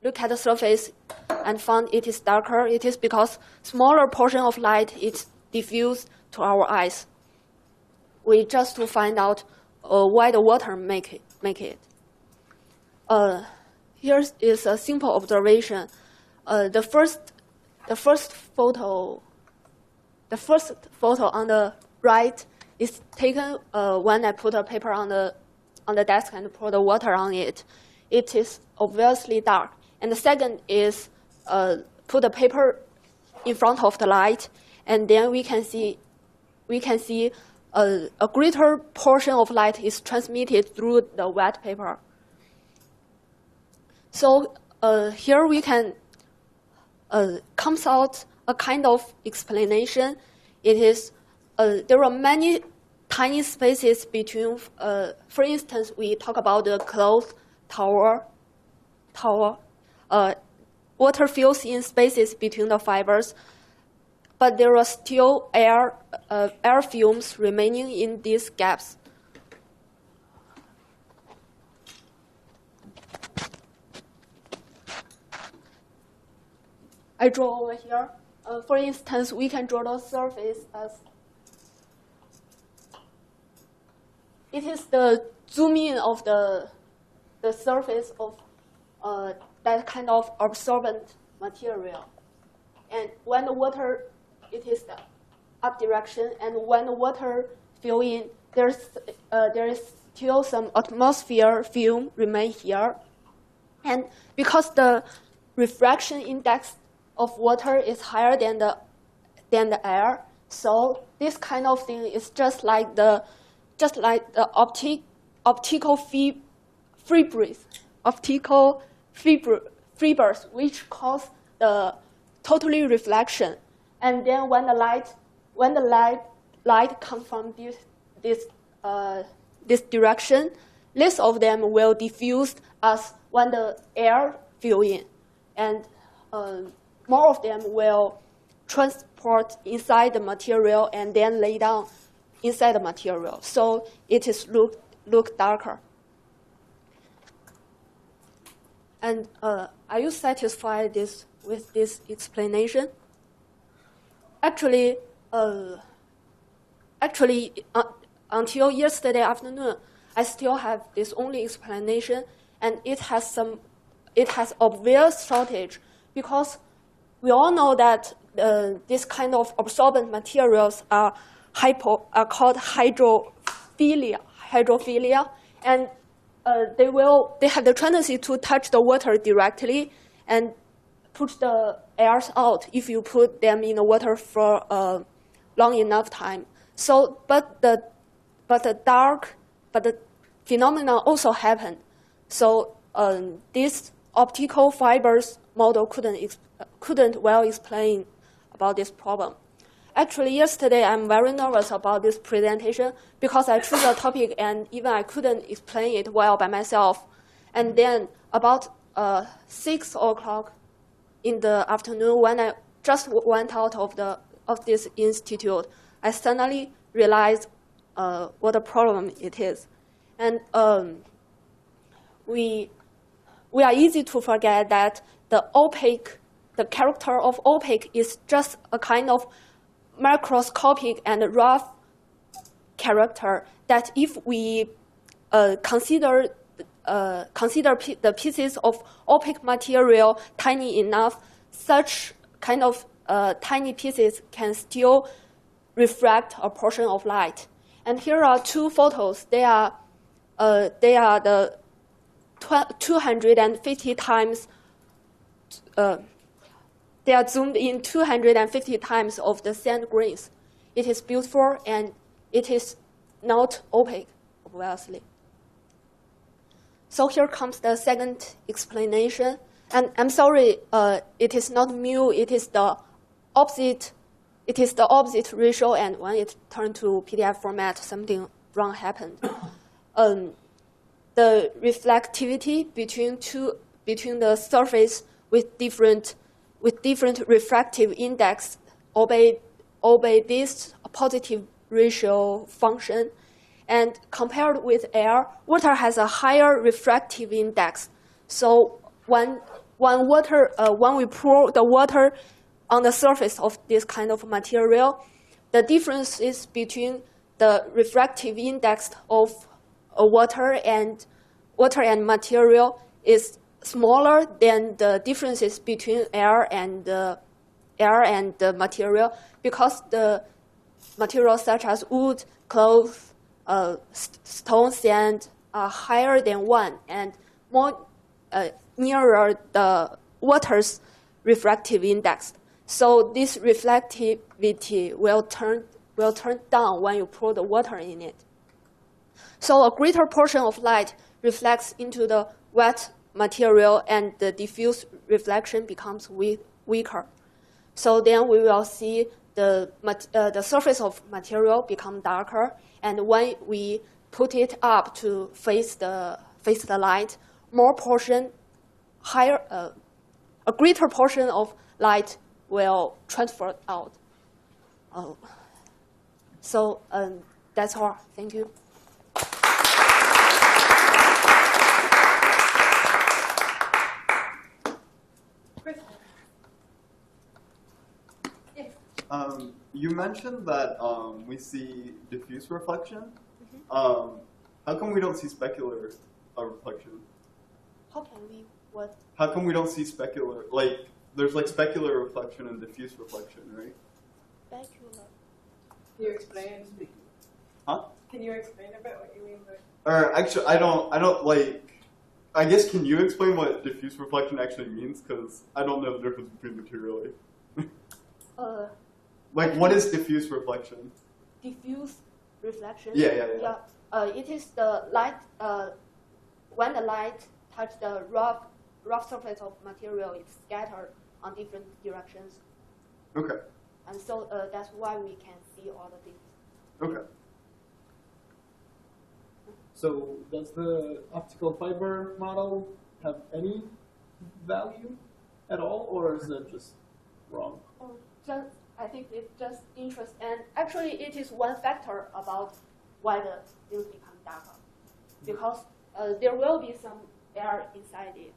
look at the surface and find it is darker, it is because smaller portion of light is diffused to our eyes. We just to find out why the water make it. Here is a simple observation. The first photo on the right is taken when I put a paper on the desk and pour the water on it. It is obviously dark. And the second is put the paper in front of the light, and then we can see a greater portion of light is transmitted through the wet paper. So here we can comes out a kind of explanation. It is there are many tiny spaces between. For instance, we talk about the closed tower. Water fills in spaces between the fibers, but there are still air fumes remaining in these gaps. I draw over here. For instance, we can draw the surface as it is the zoom in of the surface of that kind of absorbent material. And when the water, it is the up direction, and when the water fill in, there is still some atmosphere film remain here. And because the refraction index of water is higher than the air, so this kind of thing is just like the optical fibers, which cause the totally reflection. And then when the light comes from this direction, less of them will diffuse as when the air fill in, and more of them will transport inside the material and then lay down inside the material. So it is look darker. And are you satisfied with this explanation? Actually, until yesterday afternoon, I still have this only explanation, and it has obvious shortage, because we all know that this kind of absorbent materials are called hydrophilia, and they have the tendency to touch the water directly and push the airs out if you put them in the water for a long enough time. So, but the phenomenon also happened. So this optical fibers model couldn't well explain about this problem. Actually, yesterday I'm very nervous about this presentation because I chose a topic and even I couldn't explain it well by myself. And then about 6 o'clock in the afternoon, when I just went out of this institute, I suddenly realized what a problem it is. And we are easy to forget that the character of opaque is just a kind of microscopic and rough character that if we consider the pieces of opaque material tiny enough, such kind of tiny pieces can still refract a portion of light. And here are two photos. They are the 250 times. They are zoomed in 250 times of the sand grains. It is beautiful and it is not opaque, obviously. So here comes the second explanation. And I'm sorry, it is not mu. It is the opposite. It is the opposite ratio. And when it turned to PDF format, something wrong happened. The reflectivity between the surface with different refractive index obey this positive ratio function. And compared with air, water has a higher refractive index. So when when we pour the water on the surface of this kind of material, the difference is between the refractive index of water and material is smaller than the differences between air and the material, because the materials such as wood, cloth, stone, sand are higher than 1 and more nearer the water's refractive index. So this reflectivity will turn down when you pour the water in it. So a greater portion of light reflects into the wet material, and the diffuse reflection becomes weaker. So then we will see the surface of material become darker, and when we put it up to face the light, a greater portion of light will transfer out. So that's all. Thank you. You mentioned that we see diffuse reflection. Mm-hmm. How come we don't see specular reflection? How can we what? How come we don't see specular? Like, there's like specular reflection and diffuse reflection, right? Specular. Can you explain? Huh? Can you explain a bit what you mean by? Or actually, I don't like. I guess, can you explain what diffuse reflection actually means? Because I don't know the difference between the two really. Like, what is diffuse reflection? Diffuse reflection? Yeah. It is the light, when the light touches the rough surface of material, it's scattered on different directions. Okay. And so that's why we can see all the things. Okay. So does the optical fiber model have any value at all, or is it just wrong? I think it's just interest, and actually it is one factor about why the things become darker, because there will be some air inside it.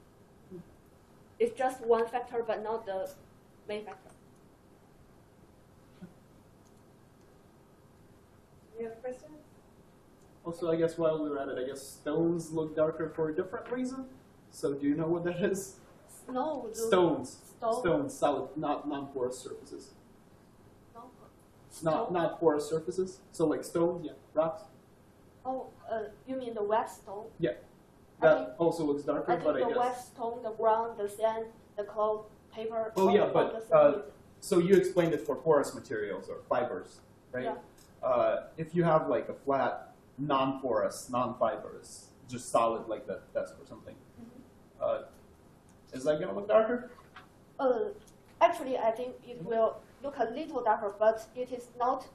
It's just one factor, but not the main factor. Any other questions? Also, I guess while we're at it, I guess stones look darker for a different reason. So do you know what that is? No. Stones, solid, not non-porous surfaces. Not porous surfaces. So like stones, yeah, rocks. Oh, you mean the wet stone? Yeah, that also looks darker. I think but I the guess wet stone, the ground, the sand, the cloth, paper. Oh yeah, but so you explained it for porous materials or fibers, right? Yeah. If you have like a flat, non-porous, non-fibrous, just solid like that desk or something, is that gonna look darker? Actually, I think it will look a little darker, but it is not.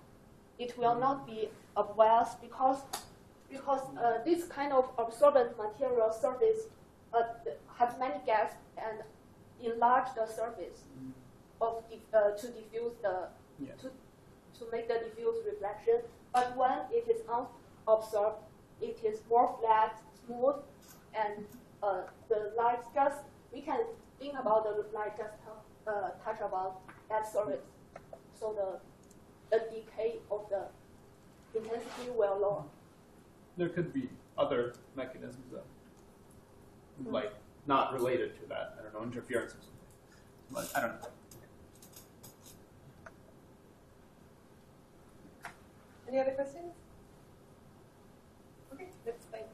It will not be obvious because this kind of absorbent material surface has many gaps and enlarge the surface of to diffuse the to make the diffuse reflection. But when it is unobserved, it is more flat, smooth, and the light just we can think about the light just touch about that surface. So the decay of the intensity will lower. There could be other mechanisms that, like, not related to that. I don't know, interference or something. But I don't know. Any other questions? Okay, let's thank